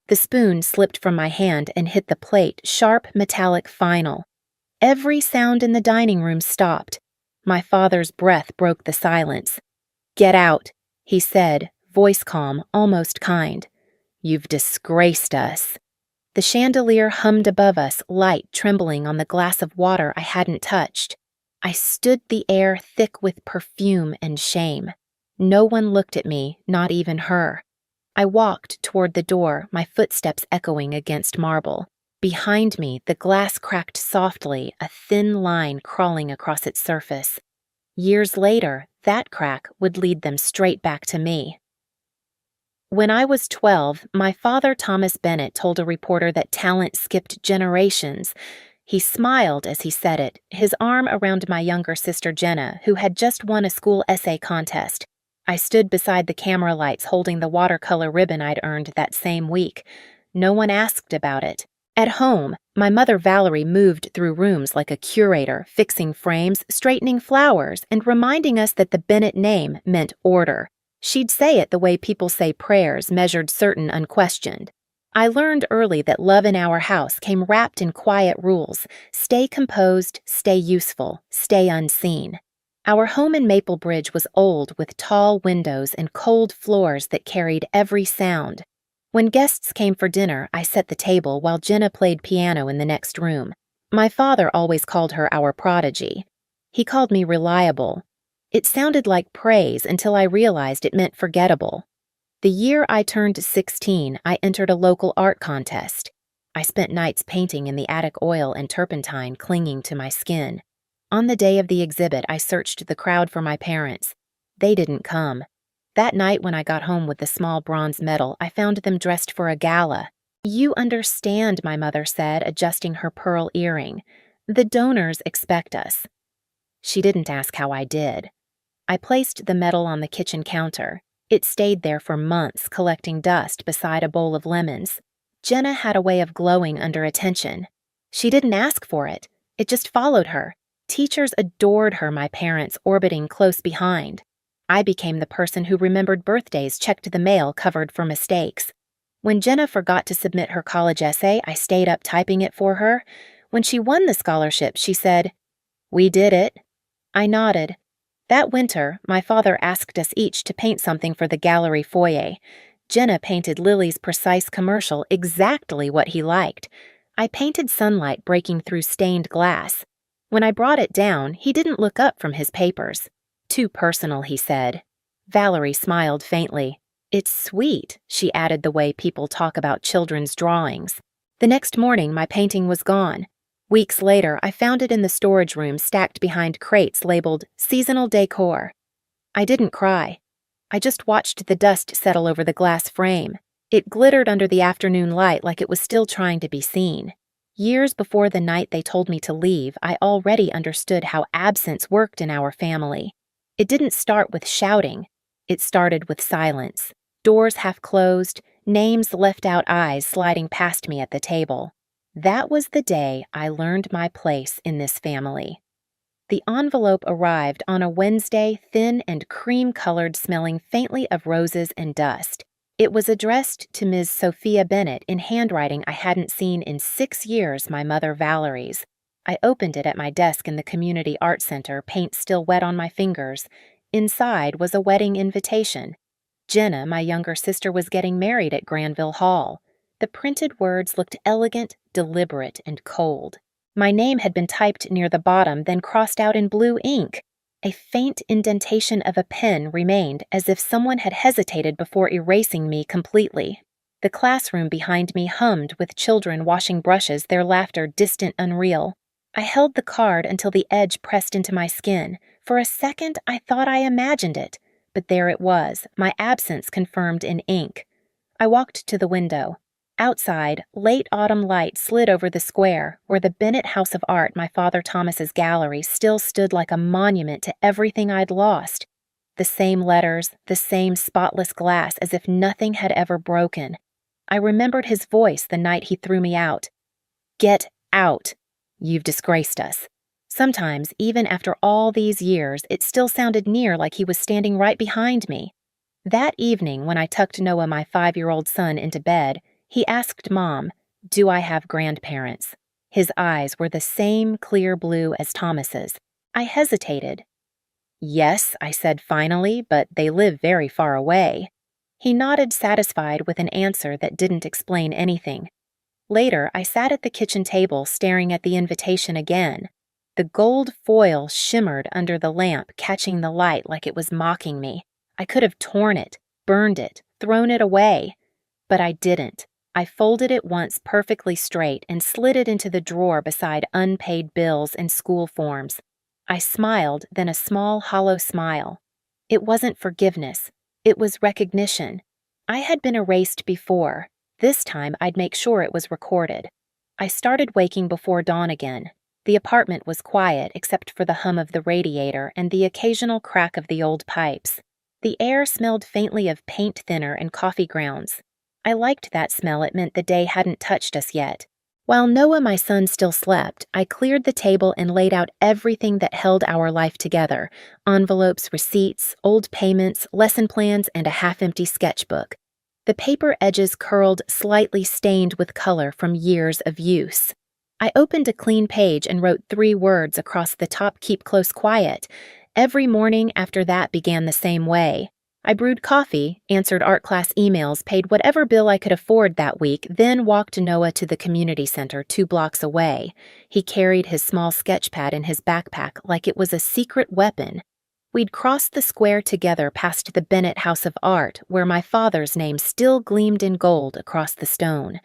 The spoon slipped from my hand and hit the plate, sharp, metallic final. Every sound in the dining room stopped. My father's breath broke the silence. "Get out," he said, voice calm, almost kind. "You've disgraced us." The chandelier hummed above us, light trembling on the glass of water I hadn't touched. I stood the air thick with perfume and shame. No one looked at me, not even her. I walked toward the door, my footsteps echoing against marble. Behind me, the glass cracked softly, a thin line crawling across its surface. Years later, that crack would lead them straight back to me. When I was 12, my father, Thomas Bennett, told a reporter that talent skipped generations. He smiled as he said it, his arm around my younger sister Jenna, who had just won a school essay contest. I stood beside the camera lights holding the watercolor ribbon I'd earned that same week. No one asked about it. At home, my mother Valerie moved through rooms like a curator, fixing frames, straightening flowers, and reminding us that the Bennett name meant order. She'd say it the way people say prayers, measured certain, unquestioned. I learned early that love in our house came wrapped in quiet rules: stay composed, stay useful, stay unseen. Our home in Maple Bridge was old, with tall windows and cold floors that carried every sound. When guests came for dinner, I set the table while Jenna played piano in the next room. My father always called her our prodigy. He called me reliable. It sounded like praise until I realized it meant forgettable. The year I turned 16, I entered a local art contest. I spent nights painting in the attic, oil and turpentine clinging to my skin. On the day of the exhibit, I searched the crowd for my parents. They didn't come. That night when I got home with the small bronze medal, I found them dressed for a gala. "You understand," my mother said, adjusting her pearl earring. "The donors expect us." She didn't ask how I did. I placed the medal on the kitchen counter. It stayed there for months, collecting dust beside a bowl of lemons. Jenna had a way of glowing under attention. She didn't ask for it. It just followed her. Teachers adored her, my parents orbiting close behind. I became the person who remembered birthdays, checked the mail, covered for mistakes. When Jenna forgot to submit her college essay, I stayed up typing it for her. When she won the scholarship, she said, "We did it." I nodded. That winter, my father asked us each to paint something for the gallery foyer. Jenna painted Lily's precise commercial, exactly what he liked. I painted sunlight breaking through stained glass. When I brought it down, he didn't look up from his papers. "Too personal," he said. Valerie smiled faintly. "It's sweet," she added, the way people talk about children's drawings. The next morning, my painting was gone. Weeks later, I found it in the storage room, stacked behind crates labeled seasonal decor. I didn't cry. I just watched the dust settle over the glass frame. It glittered under the afternoon light like it was still trying to be seen. Years before the night they told me to leave, I already understood how absence worked in our family. It didn't start with shouting. It started with silence. Doors half closed, names left out, eyes sliding past me at the table. That was the day I learned my place in this family. The envelope arrived on a Wednesday, thin and cream-colored, smelling faintly of roses and dust. It was addressed to Ms. Sofia Bennett in handwriting I hadn't seen in 6 years, my mother Valerie's. I opened it at my desk in the Community Art Center, paint still wet on my fingers. Inside was a wedding invitation. Jenna, my younger sister, was getting married at Granville Hall. The printed words looked elegant, deliberate, and cold. My name had been typed near the bottom, then crossed out in blue ink. A faint indentation of a pen remained, as if someone had hesitated before erasing me completely. The classroom behind me hummed with children washing brushes, their laughter distant, unreal. I held the card until the edge pressed into my skin. For a second, I thought I imagined it, but there it was, my absence confirmed in ink. I walked to the window. Outside, late autumn light slid over the square, where the Bennett House of Art, my father Thomas's gallery, still stood like a monument to everything I'd lost. The same letters, the same spotless glass, as if nothing had ever broken. I remembered his voice the night he threw me out. "Get out! You've disgraced us." Sometimes, even after all these years, it still sounded near, like he was standing right behind me. That evening, when I tucked Noah, my 5-year-old son, into bed, He asked Mom, "Do I have grandparents?" His eyes were the same clear blue as Thomas's. I hesitated. "Yes," I said finally, "but they live very far away." He nodded, satisfied with an answer that didn't explain anything. Later, I sat at the kitchen table staring at the invitation again. The gold foil shimmered under the lamp, catching the light like it was mocking me. I could have torn it, burned it, thrown it away. But I didn't. I folded it once perfectly straight and slid it into the drawer beside unpaid bills and school forms. I smiled, then a small, hollow smile. It wasn't forgiveness. It was recognition. I had been erased before. This time, I'd make sure it was recorded. I started waking before dawn again. The apartment was quiet except for the hum of the radiator and the occasional crack of the old pipes. The air smelled faintly of paint thinner and coffee grounds. I liked that smell. It meant the day hadn't touched us yet. While Noah, my son, still slept, I cleared the table and laid out everything that held our life together: envelopes, receipts, old payments, lesson plans, and a half-empty sketchbook. The paper edges curled, slightly stained with color from years of use. I opened a clean page and wrote 3 words across the top: "Keep close, quiet." Every morning after that began the same way. I brewed coffee, answered art class emails, paid whatever bill I could afford that week, then walked Noah to the community center 2 blocks away. He carried his small sketch pad in his backpack like it was a secret weapon. We'd crossed the square together past the Bennett House of Art, where my father's name still gleamed in gold across the stone.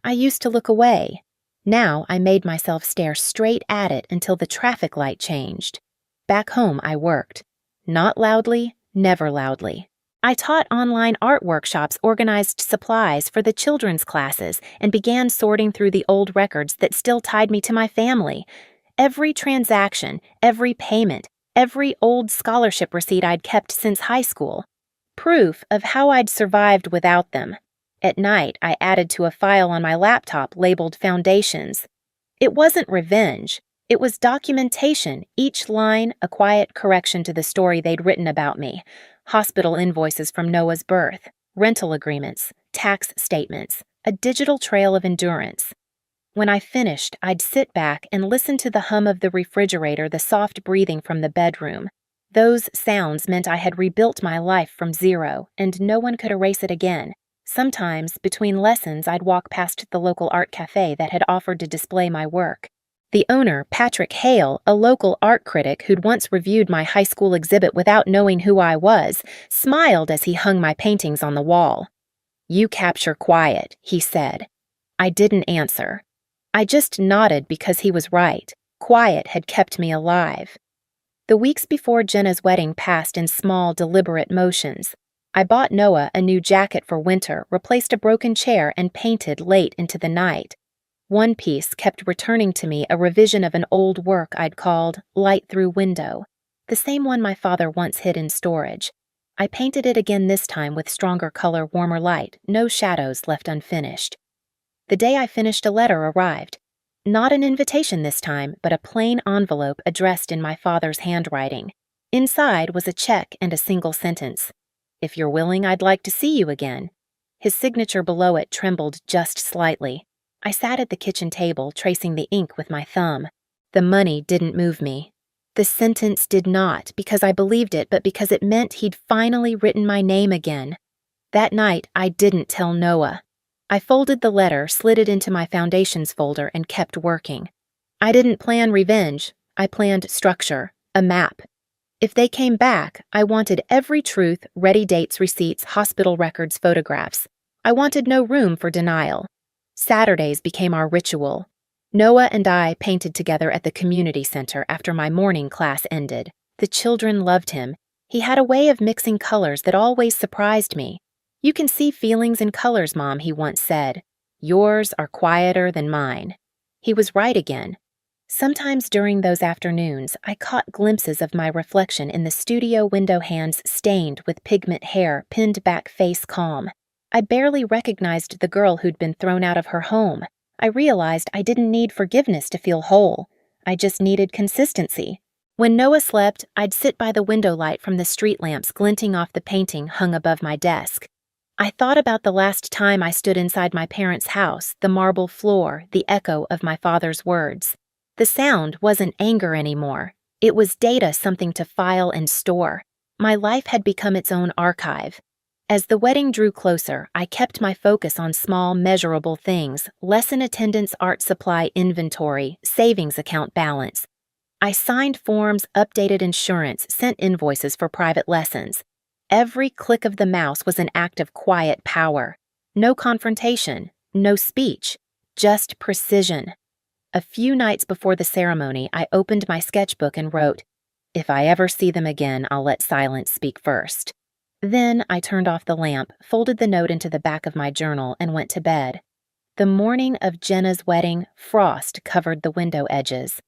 I used to look away. Now I made myself stare straight at it until the traffic light changed. Back home I worked. Not loudly, never loudly. I taught online art workshops, organized supplies for the children's classes, and began sorting through the old records that still tied me to my family. Every transaction, every payment, every old scholarship receipt I'd kept since high school. Proof of how I'd survived without them. At night, I added to a file on my laptop labeled Foundations. It wasn't revenge. It was documentation, each line a quiet correction to the story they'd written about me. Hospital invoices from Noah's birth, rental agreements, tax statements, a digital trail of endurance. When I finished, I'd sit back and listen to the hum of the refrigerator, the soft breathing from the bedroom. Those sounds meant I had rebuilt my life from zero, and no one could erase it again. Sometimes, between lessons, I'd walk past the local art cafe that had offered to display my work. The owner, Patrick Hale, a local art critic who'd once reviewed my high school exhibit without knowing who I was, smiled as he hung my paintings on the wall. "You capture quiet," he said. I didn't answer. I just nodded because he was right. Quiet had kept me alive. The weeks before Jenna's wedding passed in small, deliberate motions. I bought Noah a new jacket for winter, replaced a broken chair, and painted late into the night. One piece kept returning to me, a revision of an old work I'd called Light Through Window, the same one my father once hid in storage. I painted it again this time with stronger color, warmer light, no shadows left unfinished. The day I finished, a letter arrived. Not an invitation this time, but a plain envelope addressed in my father's handwriting. Inside was a check and a single sentence: "If you're willing, I'd like to see you again." His signature below it trembled just slightly. I sat at the kitchen table, tracing the ink with my thumb. The money didn't move me. The sentence did not, because I believed it, but because it meant he'd finally written my name again. That night, I didn't tell Noah. I folded the letter, slid it into my Foundations folder, and kept working. I didn't plan revenge. I planned structure, a map. If they came back, I wanted every truth, ready dates, receipts, hospital records, photographs. I wanted no room for denial. Saturdays became our ritual. Noah and I painted together at the community center after my morning class ended. The children loved him. He had a way of mixing colors that always surprised me. "You can see feelings in colors, Mom," he once said. "Yours are quieter than mine." He was right again. Sometimes during those afternoons, I caught glimpses of my reflection in the studio window, hands stained with pigment hair, pinned back, face calm. I barely recognized the girl who'd been thrown out of her home. I realized I didn't need forgiveness to feel whole. I just needed consistency. When Noah slept, I'd sit by the window light from the street lamps glinting off the painting hung above my desk. I thought about the last time I stood inside my parents' house, the marble floor, the echo of my father's words. The sound wasn't anger anymore. It was data, something to file and store. My life had become its own archive. As the wedding drew closer, I kept my focus on small, measurable things: lesson attendance, art supply inventory, savings account balance. I signed forms, updated insurance, sent invoices for private lessons. Every click of the mouse was an act of quiet power. No confrontation, no speech, just precision. A few nights before the ceremony, I opened my sketchbook and wrote, "If I ever see them again, I'll let silence speak first." Then I turned off the lamp, folded the note into the back of my journal, and went to bed. The morning of Jenna's wedding, frost covered the window edges.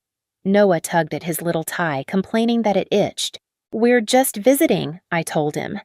Noah tugged at his little tie, complaining that it itched. "We're just visiting," I told him.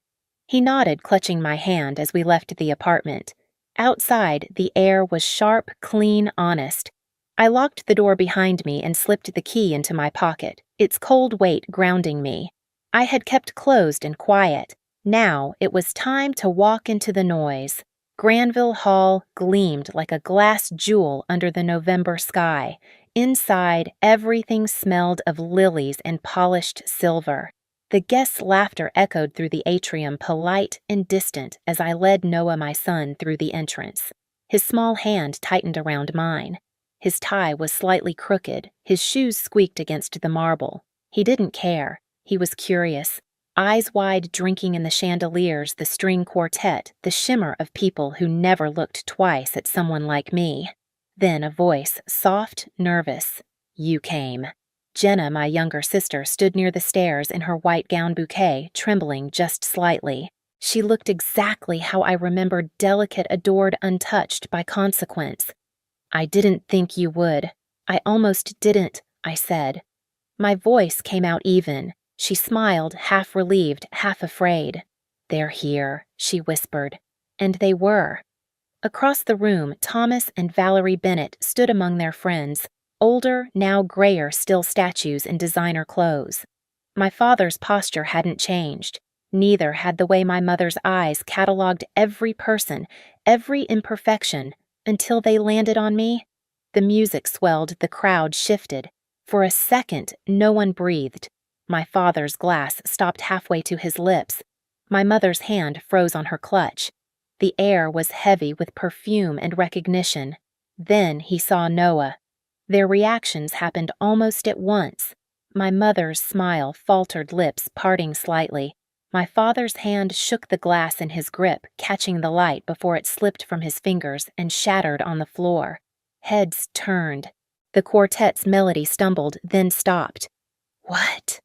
He nodded, clutching my hand as we left the apartment. Outside, the air was sharp, clean, honest. I locked the door behind me and slipped the key into my pocket, its cold weight grounding me. I had kept closed and quiet. Now it was time to walk into the noise. Granville Hall gleamed like a glass jewel under the November sky. Inside, everything smelled of lilies and polished silver. The guests' laughter echoed through the atrium, polite and distant, as I led Noah, my son, through the entrance. His small hand tightened around mine. His tie was slightly crooked, his shoes squeaked against the marble. He didn't care. He was curious, eyes wide, drinking in the chandeliers, the string quartet, the shimmer of people who never looked twice at someone like me. Then a voice, soft, nervous. "You came." Jenna, my younger sister, stood near the stairs in her white gown bouquet, trembling just slightly. She looked exactly how I remembered, delicate, adored, untouched by consequence. "I didn't think you would. I almost didn't," I said. My voice came out even. She smiled, half relieved, half afraid. "They're here," she whispered. And they were. Across the room, Thomas and Valerie Bennett stood among their friends, older, now grayer still statues in designer clothes. My father's posture hadn't changed. Neither had the way my mother's eyes cataloged every person, every imperfection, until they landed on me. The music swelled, the crowd shifted. For a second, no one breathed. My father's glass stopped halfway to his lips. My mother's hand froze on her clutch. The air was heavy with perfume and recognition. Then he saw Noah. Their reactions happened almost at once. My mother's smile, faltered lips parting slightly. My father's hand shook the glass in his grip, catching the light before it slipped from his fingers and shattered on the floor. Heads turned. The quartet's melody stumbled, then stopped. "What?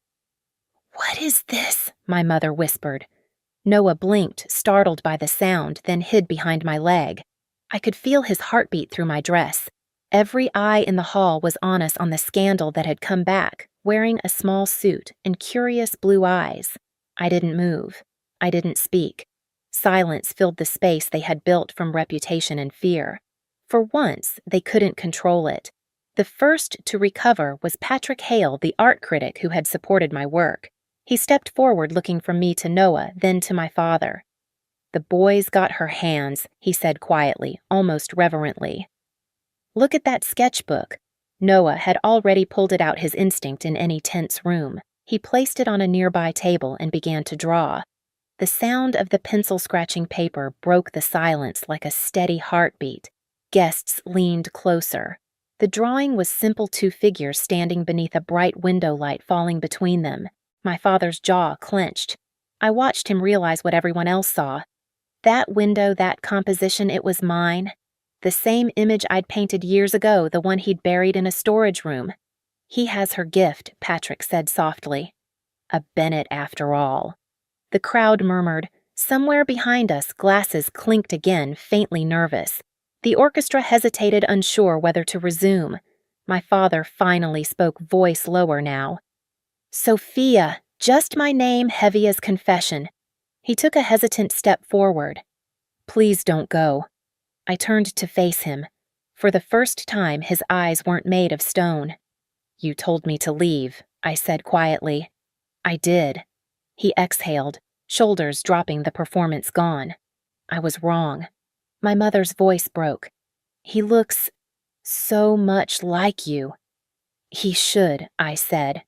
What is this?" my mother whispered. Noah blinked, startled by the sound, then hid behind my leg. I could feel his heartbeat through my dress. Every eye in the hall was on us, on the scandal that had come back, wearing a small suit and curious blue eyes. I didn't move. I didn't speak. Silence filled the space they had built from reputation and fear. For once, they couldn't control it. The first to recover was Patrick Hale, the art critic who had supported my work. He stepped forward, looking from me to Noah, then to my father. "The boy's got her hands," he said quietly, almost reverently. "Look at that sketchbook." Noah had already pulled it out, his instinct in any tense room. He placed it on a nearby table and began to draw. The sound of the pencil scratching paper broke the silence like a steady heartbeat. Guests leaned closer. The drawing was simple: two figures standing beneath a bright window light falling between them. My father's jaw clenched. I watched him realize what everyone else saw. That window, that composition, it was mine. The same image I'd painted years ago, the one he'd buried in a storage room. "He has her gift," Patrick said softly. "A Bennett after all." The crowd murmured. Somewhere behind us, glasses clinked again, faintly nervous. The orchestra hesitated, unsure whether to resume. My father finally spoke, voice lower now. "Sofia, just my name, heavy as confession." He took a hesitant step forward. "Please don't go." I turned to face him. For the first time, his eyes weren't made of stone. "You told me to leave," I said quietly. "I did." He exhaled, shoulders dropping, the performance gone. I was wrong. My mother's voice broke. He looks so much like you. He should, I said.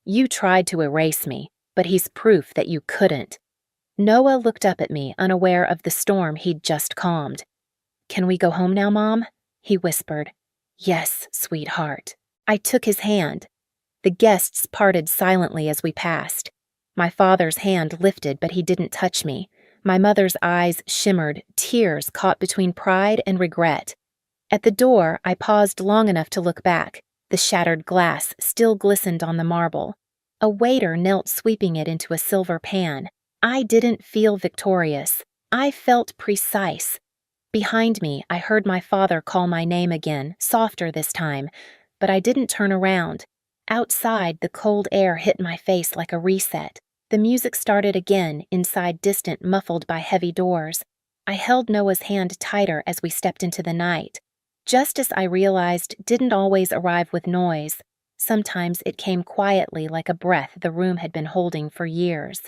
You tried to erase me, but he's proof that you couldn't. Noah looked up at me, unaware of the storm he'd just calmed. Can we go home now, Mom? He whispered. Yes, sweetheart. I took his hand. The guests parted silently as we passed. My father's hand lifted, but he didn't touch me. My mother's eyes shimmered, tears caught between pride and regret. At the door, I paused long enough to look back. The shattered glass still glistened on the marble. A waiter knelt sweeping it into a silver pan. I didn't feel victorious. I felt precise. Behind me, I heard my father call my name again, softer this time, but I didn't turn around. Outside, the cold air hit my face like a reset. The music started again, inside distant, muffled by heavy doors. I held Noah's hand tighter as we stepped into the night. Justice, I realized, didn't always arrive with noise. Sometimes it came quietly like a breath the room had been holding for years.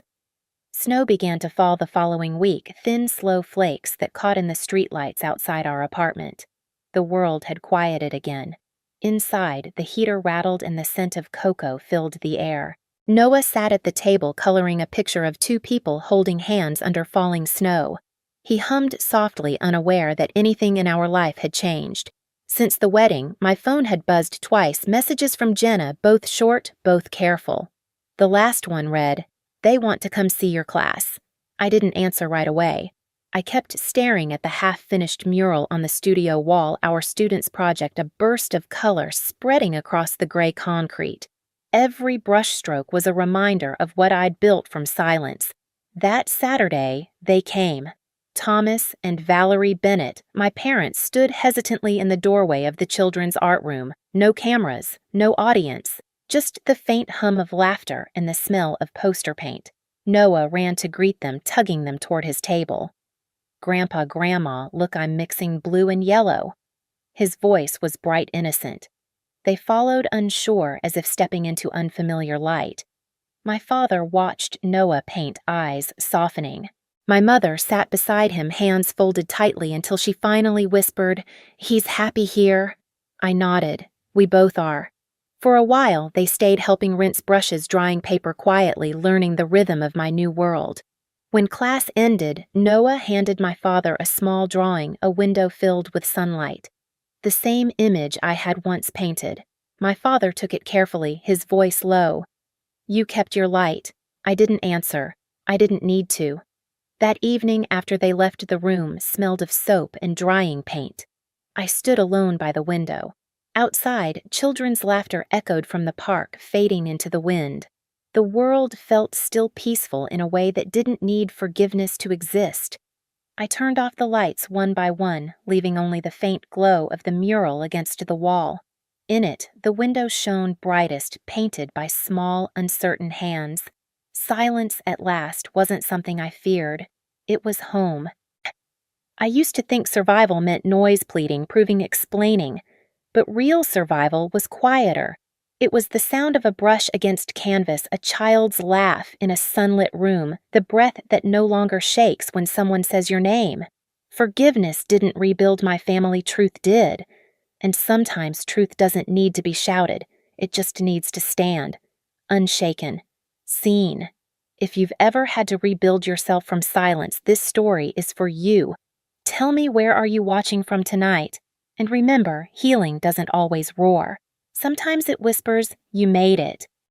Snow began to fall the following week, thin, slow flakes that caught in the streetlights outside our apartment. The world had quieted again. Inside, the heater rattled and the scent of cocoa filled the air. Noah sat at the table coloring a picture of two people holding hands under falling snow. He hummed softly, unaware that anything in our life had changed. Since the wedding, my phone had buzzed twice, messages from Jenna, both short, both careful. The last one read, "They want to come see your class." I didn't answer right away. I kept staring at the half-finished mural on the studio wall, our students' project, a burst of color spreading across the gray concrete. Every brushstroke was a reminder of what I'd built from silence. That Saturday, they came. Thomas and Valerie Bennett, my parents, stood hesitantly in the doorway of the children's art room. No cameras, no audience, just the faint hum of laughter and the smell of poster paint. Noah ran to greet them, tugging them toward his table. "Grandpa, Grandma, look, I'm mixing blue and yellow." His voice was bright innocent. They followed unsure, as if stepping into unfamiliar light. My father watched Noah paint, eyes softening. My mother sat beside him, hands folded tightly, until she finally whispered, "He's happy here." I nodded. We both are. For a while, they stayed helping rinse brushes, drying paper quietly, learning the rhythm of my new world. When class ended, Noah handed my father a small drawing, a window filled with sunlight. The same image I had once painted. My father took it carefully, his voice low. "You kept your light." I didn't answer. I didn't need to. That evening, after they left the room, smelled of soap and drying paint. I stood alone by the window. Outside, children's laughter echoed from the park, fading into the wind. The world felt still peaceful in a way that didn't need forgiveness to exist. I turned off the lights one by one, leaving only the faint glow of the mural against the wall. In it, the window shone brightest, painted by small, uncertain hands. Silence at last wasn't something I feared. It was home. I used to think survival meant noise pleading, proving explaining. But real survival was quieter. It was the sound of a brush against canvas, a child's laugh in a sunlit room, the breath that no longer shakes when someone says your name. Forgiveness didn't rebuild my family, truth did. And sometimes truth doesn't need to be shouted. It just needs to stand. Unshaken. Seen. If you've ever had to rebuild yourself from silence, this story is for you. Tell me, where are you watching from tonight? And remember, healing doesn't always roar. Sometimes it whispers, "You made it."